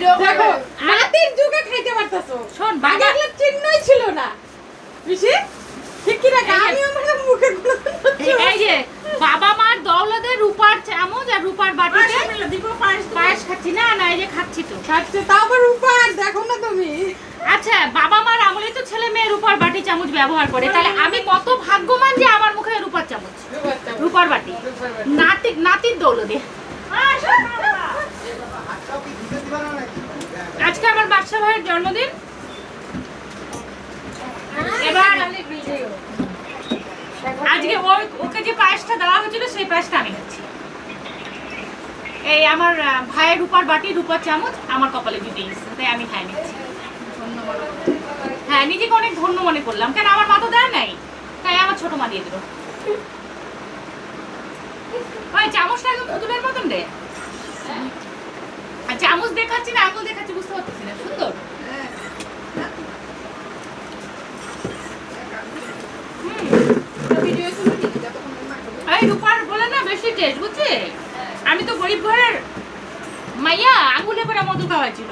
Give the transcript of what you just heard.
দেখো নাতির যুগে খাইতে পারতাছো শোন, আগে এগুলো চিহ্নই ছিল না বুঝি ঠিক কি না আমি আমার মুখে এই যে বাবা মার দৌলতে রূপার চামচ আর রূপার বাটিতে পায়েস খাচ্ছি না না এই যে খাচ্ছি তো। খাচ্ছে তাও আবার রূপার দেখো না তুমি আচ্ছা বাবা মার আমলে তো ছেলে মেয়ে রূপার বাটি চামচ ব্যবহার করে, তাহলে আমি কত ভাগ্যবান যে আমার মুখে রূপার চামচ রূপার বাটি নাতির দৌলতে। আজকে আমার বাদশা ভাইয়ের জন্মদিন, এবার আজকে ওকে যে পায়েসটা দেওয়া হয়েছিল সেই পায়েসটা আমি খাচ্ছি। এই আমার ভাইয়ের রূপার বাটি রূপার চামচ আমার কপালে দিতে গেছে, তাই আমি খাই নিচ্ছি। হ্যাঁ নিজেকে অনেক ধন্য মনে করলাম, কেন আমার মা তো দেয় নাই, তাই আমার ছোট মা দিয়ে দিল। ওই চামচটা একদম পুতুলের মতন রে, আর চামচ দেখাচ্ছি না আঙুল দেখাচ্ছি বুঝতে পারতেছি না, সুন্দর। এই রূপার বলে না বেশি টেস্ট বুঝছি। আমি তো গরিব ঘরের মাইয়া, আঙুলে করে মধু খাওয়াইছিল।